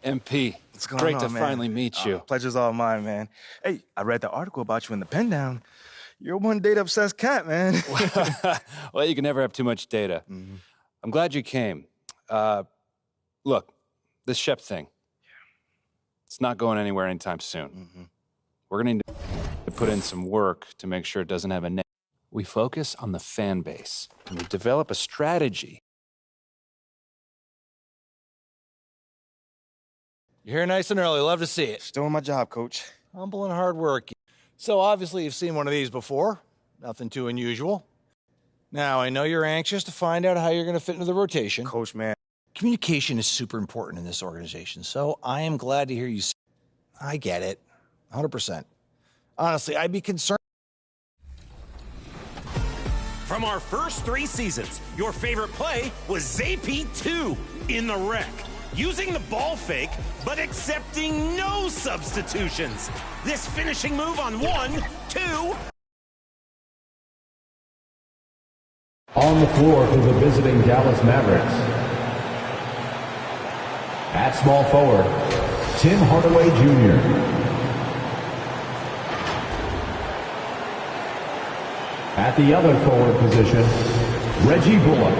MP, what's going great on, to man? finally meet you. Pleasure's all mine, man. Hey, I read the article about you in the Pen Down. You're one data-obsessed cat, man. Well, you can never have too much data. I'm glad you came. Look, this Shep thing, it's not going anywhere anytime soon. We're going to need to put in some work to make sure it doesn't have a name. We focus on the fan base, and we develop a strategy. You're here nice and early. Love to see it. Just doing my job, Coach. Humble and hard work. So obviously you've seen one of these before. Nothing too unusual. Now, I know you're anxious to find out how you're going to fit into the rotation. Coach, man. Communication is super important in this organization, so I am glad to hear you say I get it. 100%. Honestly, I'd be concerned. From our first 3 seasons, your favorite play was ZP2 in the wreck. Using the ball fake, but accepting no substitutions. This finishing move on 1, 2... On the floor for the visiting Dallas Mavericks. At small forward, Tim Hardaway Jr. At the other forward position, Reggie Bullock.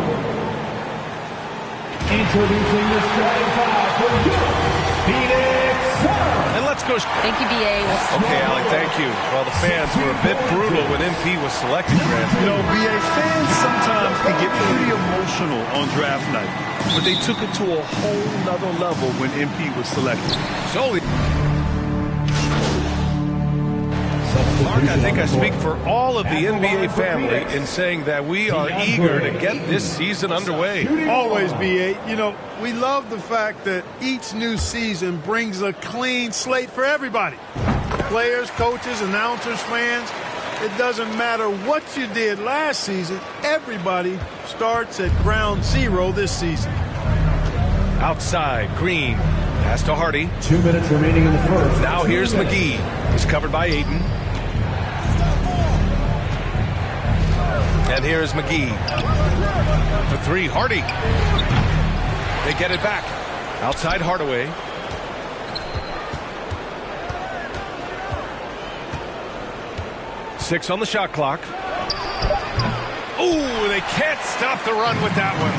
Introducing the starting five for Phoenix Suns. And let's go. Thank you, BA. Okay, Alec, thank you. Well, the fans were a bit brutal when MP was selected, Grant. You know, BA, fans sometimes can get pretty emotional on draft night, but they took it to a whole nother level when MP was selected. So, Mark, I think I speak for all of the NBA family in saying that we are eager to get this season underway. Always, BA. You know, we love the fact that each new season brings a clean slate for everybody. Players, coaches, announcers, fans. It doesn't matter what you did last season. Everybody starts at ground zero this season. Outside, Green. Pass to Hardy. 2 minutes remaining in the first. Now here's McGee. He's covered by Ayton. And here's McGee. For 3, Hardy. They get it back. Outside Hardaway. Six on the shot clock. Ooh, they can't stop the run with that one.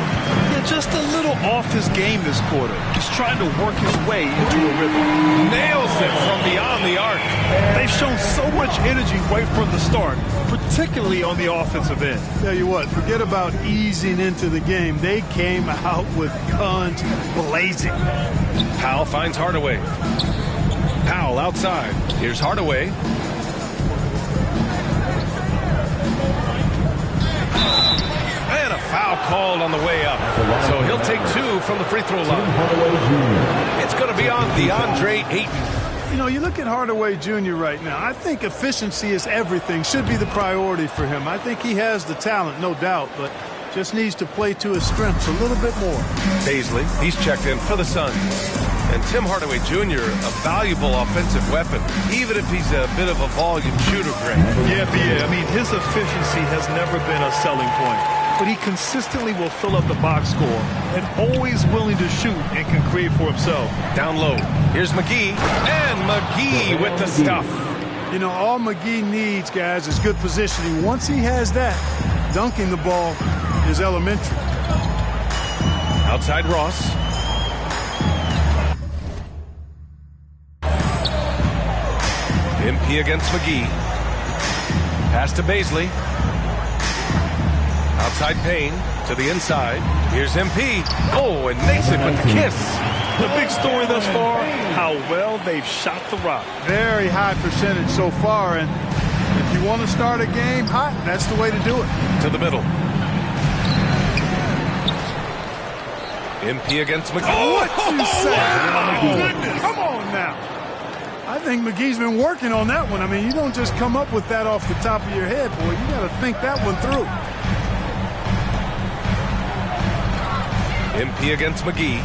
Yeah, just a little off his game this quarter. He's trying to work his way into a rhythm. Nails it from beyond the arc. They've shown so much energy right from the start, particularly on the offensive end. Tell you what, forget about easing into the game. They came out with guns blazing. Powell finds Hardaway. Powell outside. Here's Hardaway. And a foul called on the way up. So he'll take 2 from the free throw line. It's going to be on DeAndre Ayton. You know, you look at Hardaway Jr. right now. I think efficiency is everything, should be the priority for him. I think he has the talent, no doubt, but just needs to play to his strengths a little bit more. Paisley, he's checked in for the Suns. And Tim Hardaway Jr., a valuable offensive weapon, even if he's a bit of a volume shooter, Grant. Yeah. I mean, his efficiency has never been a selling point, but he consistently will fill up the box score and always willing to shoot and can create for himself. Down low, here's McGee, and McGee with the stuff. You know, all McGee needs, guys, is good positioning. Once he has that, dunking the ball is elementary. Outside Ross. MP against McGee. Pass to Paisley. Outside Payne to the inside. Here's MP. Oh, and makes it with a kiss. The big story thus far, how well they've shot the rock. Very high percentage so far, and if you want to start a game hot, that's the way to do it. To the middle. MP against McGee. Oh, what you say? Oh, goodness. Come on now. I think McGee's been working on that one. I mean, you don't just come up with that off the top of your head, boy. You got to think that one through. MP against McGee.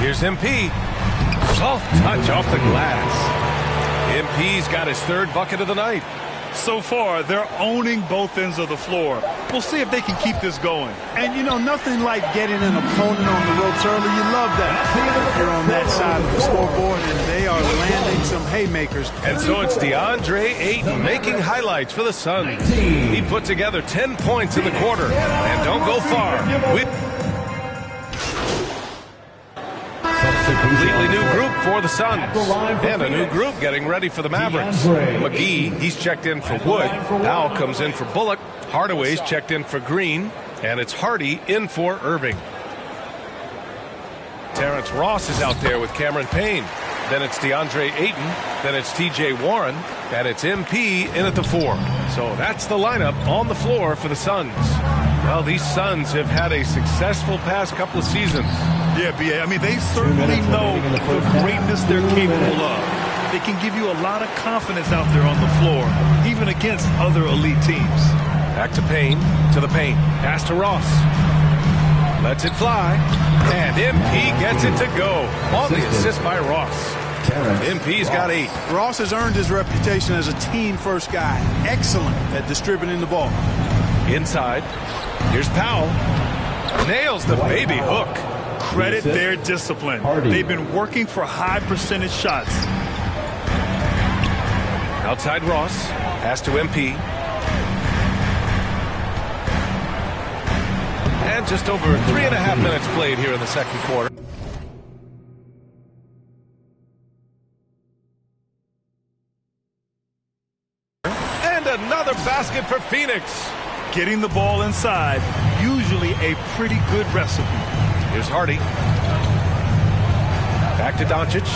Here's MP. Soft touch off the glass. MP's got his 3rd bucket of the night. So far, they're owning both ends of the floor. We'll see if they can keep this going. And, you know, nothing like getting an opponent on the ropes early. You love that. They're on that side of the scoreboard, and they are landing some haymakers. And so it's DeAndre Ayton making highlights for the Suns. He put together 10 points in the quarter. And don't go far. Completely new group for the Suns. And a new group getting ready for the Mavericks. McGee, he's checked in for Wood. Powell comes in for Bullock. Hardaway's checked in for Green. And it's Hardy in for Irving. Terrence Ross is out there with Cameron Payne. Then it's DeAndre Ayton. Then it's TJ Warren. And it's MP in at the 4. So that's the lineup on the floor for the Suns. Well, these Suns have had a successful past couple of seasons. Yeah, B.A. I mean, they certainly know the greatness they're capable of. They can give you a lot of confidence out there on the floor, even against other elite teams. Back to Payne, to the paint. Pass to Ross. Lets it fly. And MP gets it to go. On the assist by Ross. MP's got 8. Ross has earned his reputation as a team-first guy. Excellent at distributing the ball. Inside. Here's Powell. Nails the baby hook. Credit their discipline. They've been working for high percentage shots. Outside Ross. Pass to MP. And just over 3.5 minutes played here in the second quarter. And another basket for Phoenix. Getting the ball inside, usually a pretty good recipe. Here's Hardy. Back to Doncic.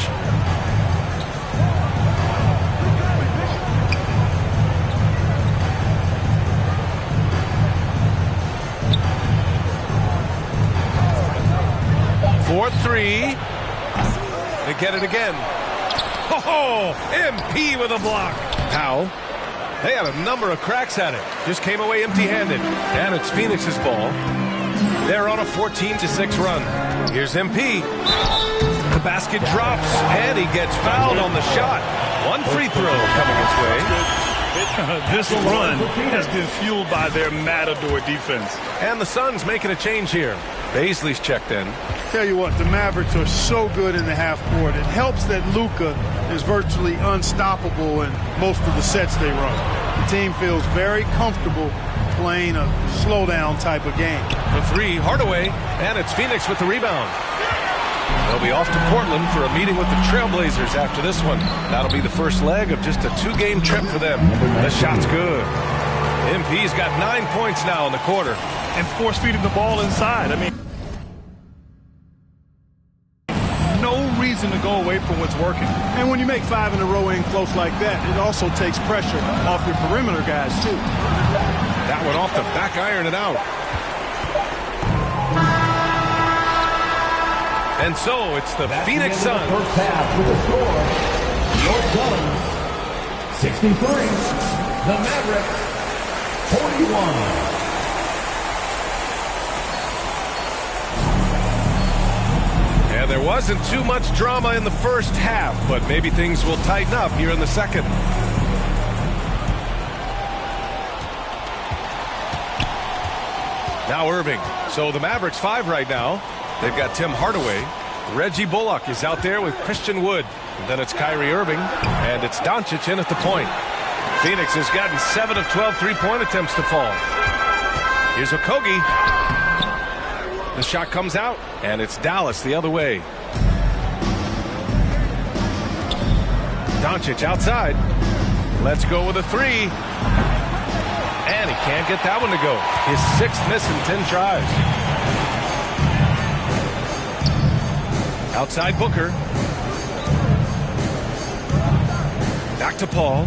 For 3. They get it again. Oh, MP with a block. Powell. They had a number of cracks at it. Just came away empty-handed. And it's Phoenix's ball. They're on a 14-6 run. Here's MP. The basket drops, and he gets fouled on the shot. One free throw coming his way. This run has been fueled by their matador defense. And the Suns making a change here. Baisley's checked in. Tell you what, the Mavericks are so good in the half court. It helps that Luka is virtually unstoppable in most of the sets they run. The team feels very comfortable playing a slowdown type of game. For 3, Hardaway, and it's Phoenix with the rebound. They'll be off to Portland for a meeting with the Trailblazers after this one. That'll be the first leg of just a 2-game trip for them. The shot's good. MP's got 9 points now in the quarter. And force-feeding the ball inside. I mean, no reason to go away from what's working. And when you make 5 in a row in close like that, it also takes pressure off your perimeter guys, too. That one off the back iron and out. And so it's the Phoenix Suns. First half with the score. Your Suns 63. The Mavericks 41. And there wasn't too much drama in the first half, but maybe things will tighten up here in the second. Now Irving. So the Mavericks 5 right now. They've got Tim Hardaway. Reggie Bullock is out there with Christian Wood. And then it's Kyrie Irving. And it's Doncic in at the point. Phoenix has gotten 7 of 12 three-point attempts to fall. Here's Okogie. The shot comes out. And it's Dallas the other way. Doncic outside. Let's go with a 3. And he can't get that one to go. His 6th miss in 10 tries. Outside Booker. Back to Paul.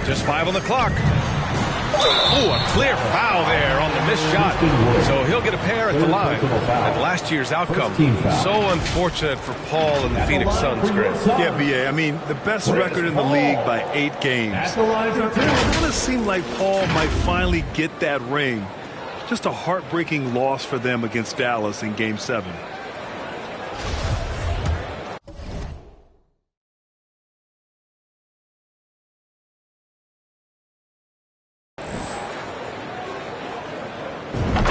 Just 5 on the clock. Oh, a clear foul there on the missed shot. So he'll get a pair at the line. And last year's outcome, so unfortunate for Paul and the Phoenix Suns, Greg. Yeah, B.A. I mean, the best record in the league by 8 games. It kind of seemed like Paul might finally get that ring. Just a heartbreaking loss for them against Dallas in Game 7.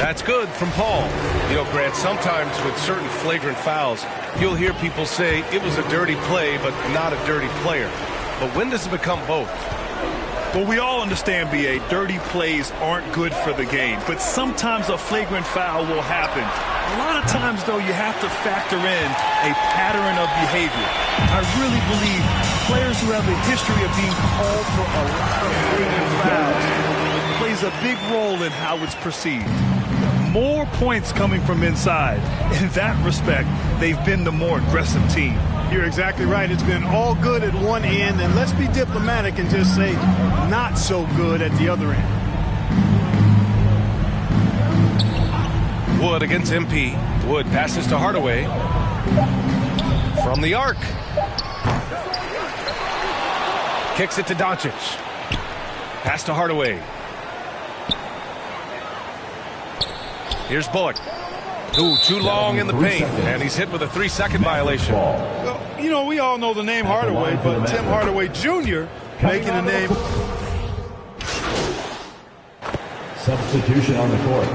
That's good from Paul. You know, Grant, sometimes with certain flagrant fouls, you'll hear people say it was a dirty play, but not a dirty player. But when does it become both? Well, we all understand, B.A., dirty plays aren't good for the game, but sometimes a flagrant foul will happen. A lot of times, though, you have to factor in a pattern of behavior. I really believe players who have a history of being called for a lot of flagrant fouls plays a big role in how it's perceived. More points coming from inside. In that respect, they've been the more aggressive team. You're exactly right. It's been all good at one end, and let's be diplomatic and just say not so good at the other end. Wood against MP. Wood passes to Hardaway. From the arc. Kicks it to Doncic. Pass to Hardaway. Here's Bullock. Ooh, too long in the paint, and he's hit with a 3-second violation. Well, you know, we all know the name Hardaway, but Tim Hardaway Jr. making a name. Substitution on the court.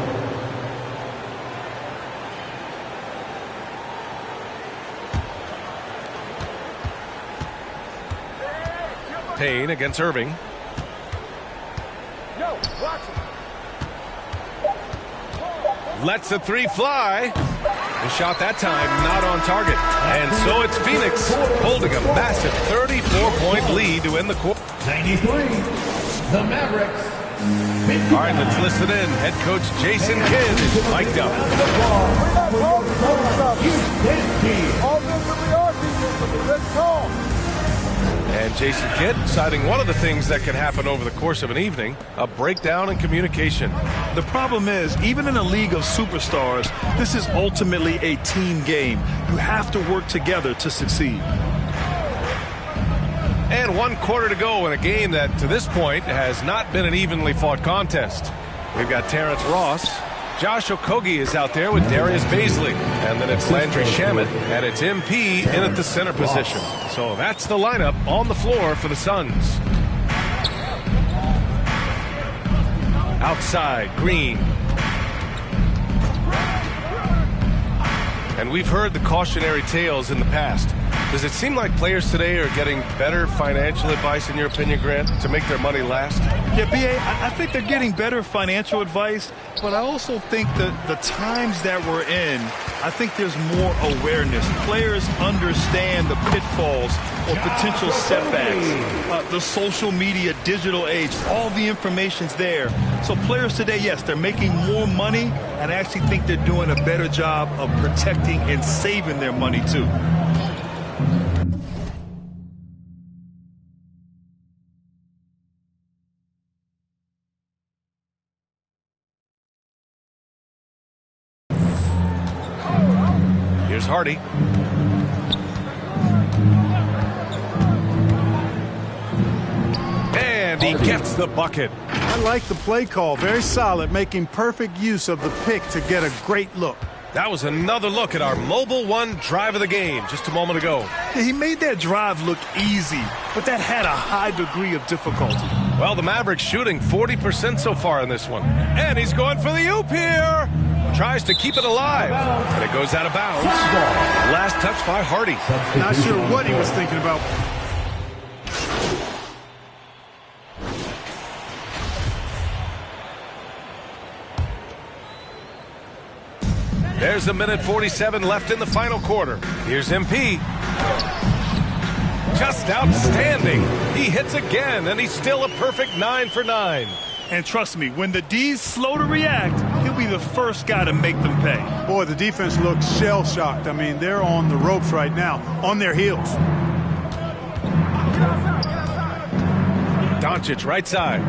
Payne against Irving. Lets the three fly. The shot that time not on target. And so it's Phoenix holding a massive 34-point lead to end the quarter. 93, the Mavericks. All right, let's listen in. Head coach Jason Kidd is mic'd up. And Jason Kidd citing one of the things that can happen over the course of an evening, a breakdown in communication. The problem is, even in a league of superstars, this is ultimately a team game. You have to work together to succeed. And 1 quarter to go in a game that, to this point, has not been an evenly fought contest. We've got Terrence Ross. Josh Okogie is out there with Darius Baisley. And then it's Landry Shamet, and it's MP in at the center position. So that's the lineup on the floor for the Suns. Outside, Green. And we've heard the cautionary tales in the past. Does it seem like players today are getting better financial advice, in your opinion, Grant, to make their money last? Yeah, B.A., I think they're getting better financial advice, but I also think that the times that we're in, I think there's more awareness. Players understand the pitfalls or potential setbacks. The social media, digital age, all the information's there. So players today, yes, they're making more money, and I actually think they're doing a better job of protecting and saving their money, too. Here's Hardy. And he gets the bucket. I like the play call. Very solid, making perfect use of the pick to get a great look. That was another look at our Mobile One drive of the game just a moment ago. Yeah, he made that drive look easy, but that had a high degree of difficulty. Well, the Mavericks shooting 40% so far in this one. And he's going for the oop here. Tries to keep it alive. And it goes out of bounds. Last touch by Hardy. Not sure what he was thinking about. There's a minute 47 left in the final quarter. Here's MP. Just outstanding. He hits again, and he's still a perfect 9 for 9. And trust me, when the D's slow to react, he'll be the first guy to make them pay. Boy, the defense looks shell-shocked. I mean, they're on the ropes right now, on their heels. Doncic right side.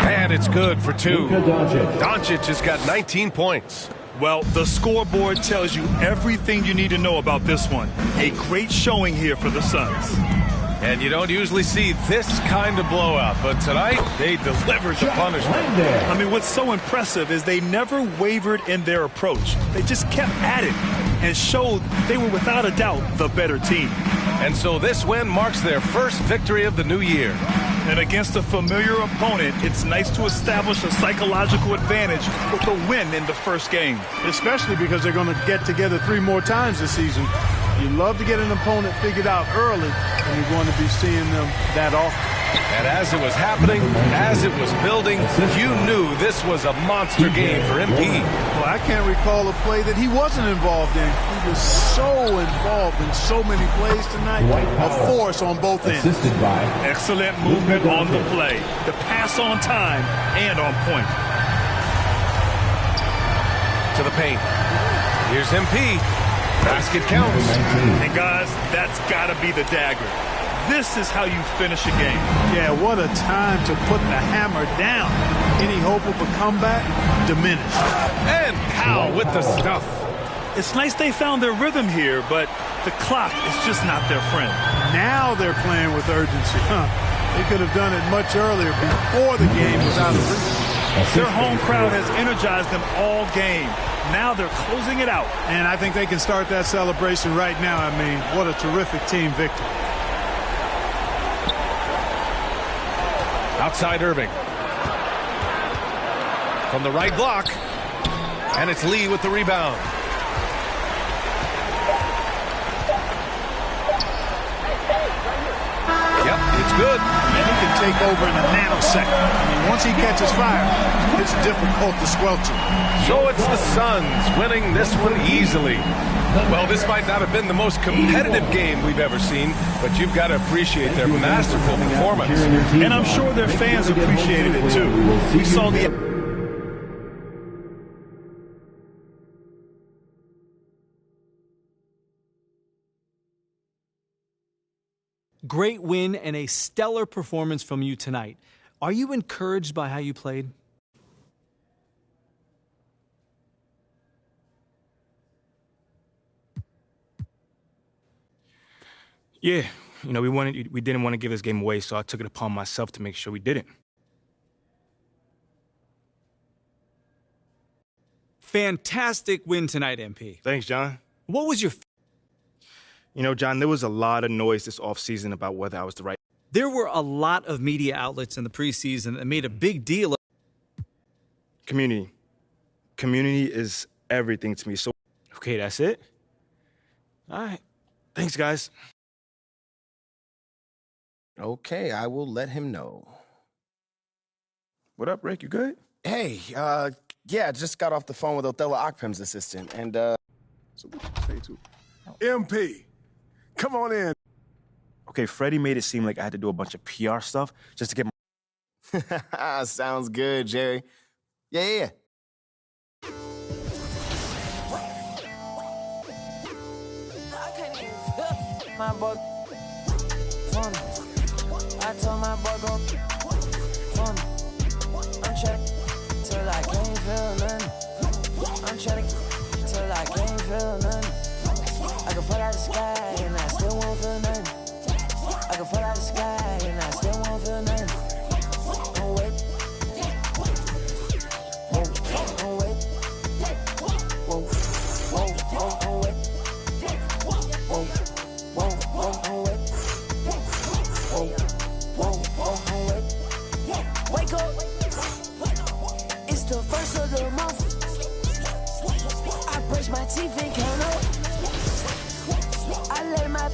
And it's good for 2. Doncic has got 19 points. Well, the scoreboard tells you everything you need to know about this one. A great showing here for the Suns. And you don't usually see this kind of blowout, but tonight they delivered the punishment. I mean, what's so impressive is they never wavered in their approach. They just kept at it and showed they were without a doubt the better team. And so this win marks their first victory of the new year. And against a familiar opponent, it's nice to establish a psychological advantage with a win in the first game. Especially because they're going to get together 3 more times this season. You love to get an opponent figured out early, and you're going to be seeing them that often. And as it was happening, as it was building, you knew this was a monster game for MP. Well, I can't recall a play that he wasn't involved in. He was so involved in so many plays tonight. A force on both ends. Excellent movement on the play. The pass on time and on point. To the paint. Here's MP. Basket counts. And guys, that's got to be the dagger. This is how you finish a game. Yeah, what a time to put the hammer down. Any hope of a comeback diminished. And Powell with the stuff. It's nice they found their rhythm here, but the clock is just not their friend. Now they're playing with urgency. They could have done it much earlier before the game was out of reach. Their home crowd has energized them all game. Now they're closing it out. And I think they can start that celebration right now. I mean, what a terrific team victory. Outside Irving. From the right block. And it's Lee with the rebound. Yep, it's good. And he can take over in a nanosecond. I mean, once he catches fire, it's difficult to squelch him. So it's the Suns winning this one easily. Well, this might not have been the most competitive game we've ever seen, but you've got to appreciate their masterful performance. And I'm sure their fans appreciated it too. We saw the... Great win and a stellar performance from you tonight. Are you encouraged by how you played? Yeah, you know, we didn't want to give this game away, so I took it upon myself to make sure we didn't. Fantastic win tonight, MP. Thanks, John. What was your... You know, John, there was a lot of noise this offseason about whether I was the right... There were a lot of media outlets in the preseason that made a big deal of... Community. Community is everything to me, so... Okay, that's it? All right. Thanks, guys. Okay, I will let him know. What up, Rick? You good? Hey, yeah, just got off the phone with Othello Akpem's assistant, and, So what you say to... MP, come on in. Okay, Freddie made it seem like I had to do a bunch of PR stuff just to get my... Sounds good, Jerry. Yeah. My boy, funny. I told my boy go funny. I'm trying till I can't feel nothing. I'm trying till I can't feel nothing. I can fall out the sky and I still won't feel nothing. I can fall out the sky and I still won't feel nothing. Don't wait. Don't wait. Whoa. Don't wait. Whoa. Wake up, it's the first of the month. I brush my teeth and count up. I let my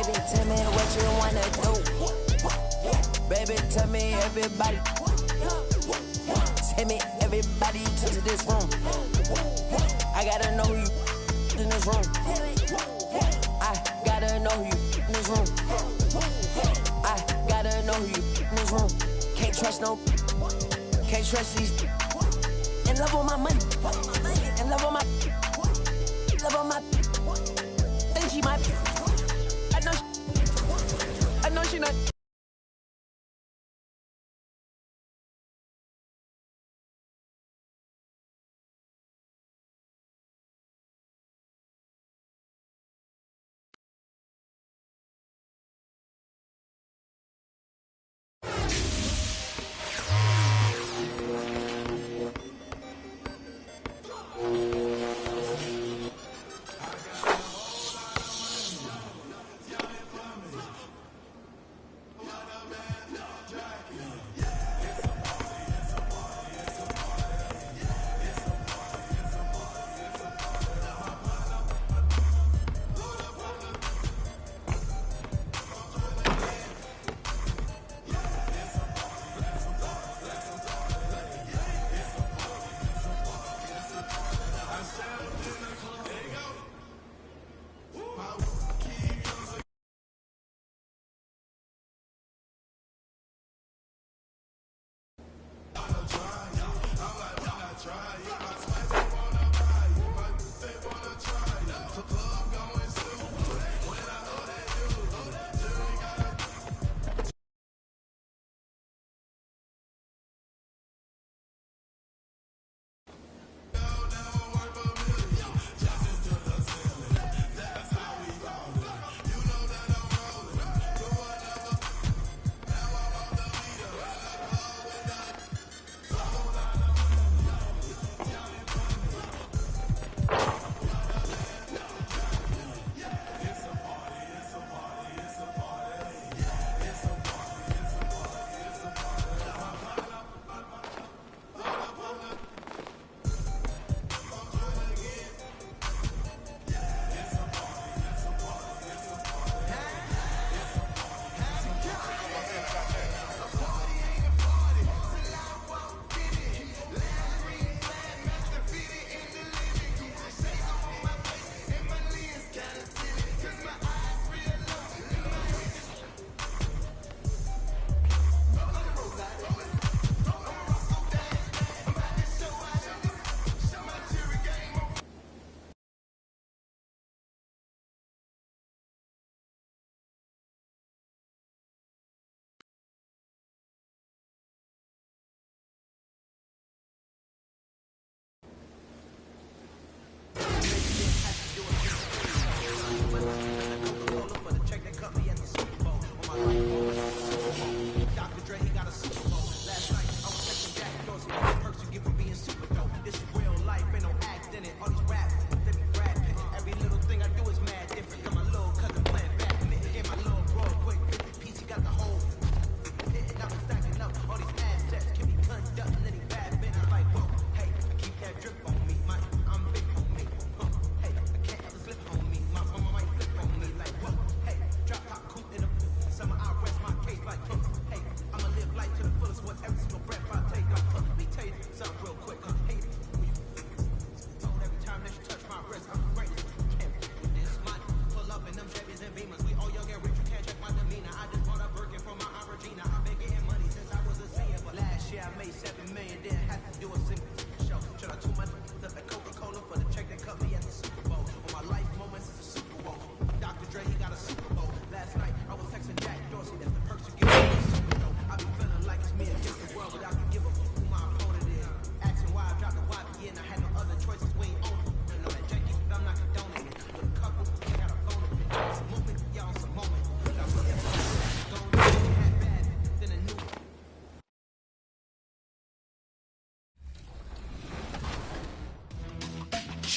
Baby, tell me what you wanna do. Baby, tell me everybody. Tell me everybody to this room. I gotta know you in this room. I gotta know you in this room. I gotta know you in this room. Can't trust these. In love with my money. In love with my. Think she might. I know she not.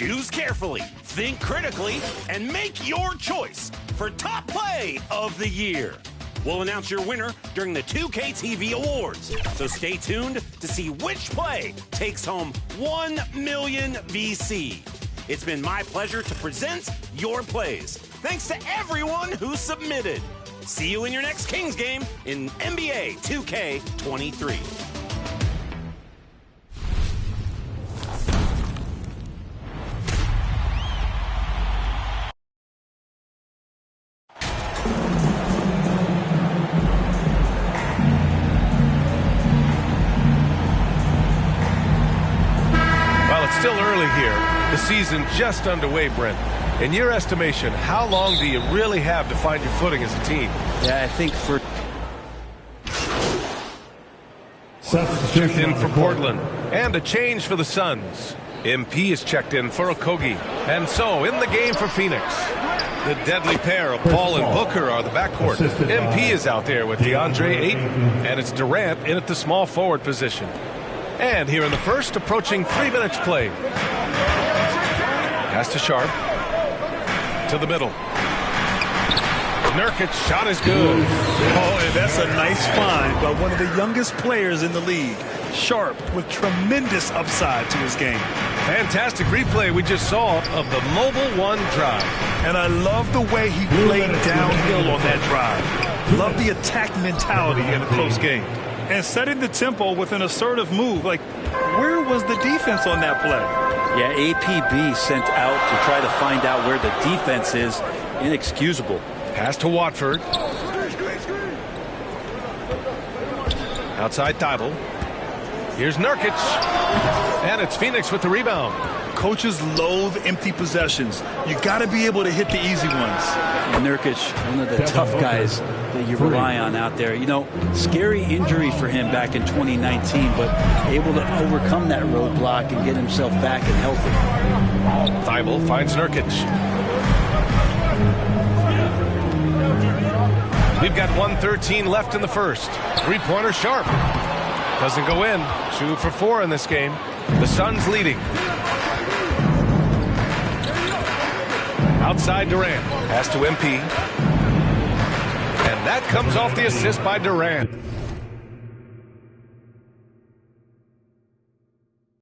Choose carefully, think critically, and make your choice for Top Play of the Year. We'll announce your winner during the 2K TV Awards, so stay tuned to see which play takes home 1 million VC. It's been my pleasure to present your plays. Thanks to everyone who submitted. See you in your next Kings game in NBA 2K23. Still early here. The season just underway, Brent. In your estimation, how long do you really have to find your footing as a team? Yeah, I think for... Checked in for Portland. And a change for the Suns. MP is checked in for Okogie. And so, in the game for Phoenix. The deadly pair of Paul and Booker are the backcourt. MP is out there with DeAndre Ayton. And it's Durant in at the small forward position. And here in the first, approaching 3 minutes played. Pass to Sharp. To the middle. Nurkic shot is good. Oh, and that's a nice find by one of the youngest players in the league. Sharp with tremendous upside to his game. Fantastic replay we just saw of the mobile one drive. And I love the way he played downhill on that drive. Love the attack mentality in a close game. And setting the tempo with an assertive move. Like, where was the defense on that play? Yeah, APB sent out to try to find out where the defense is. Inexcusable. Pass to Watford. Outside Thibault. Here's Nurkic. And it's Phoenix with the rebound. Coaches loathe empty possessions. You got to be able to hit the easy ones. And Nurkic, one of the tough guys that you rely on out there. You know, scary injury for him back in 2019, but able to overcome that roadblock and get himself back and healthy. Thibault finds Nurkic. We've got 1:13 left in the first. Three-pointer Sharp. Doesn't go in. 2 for 4 in this game. The Suns leading. Outside Durant. Pass to MP. And that comes off the assist by Durant.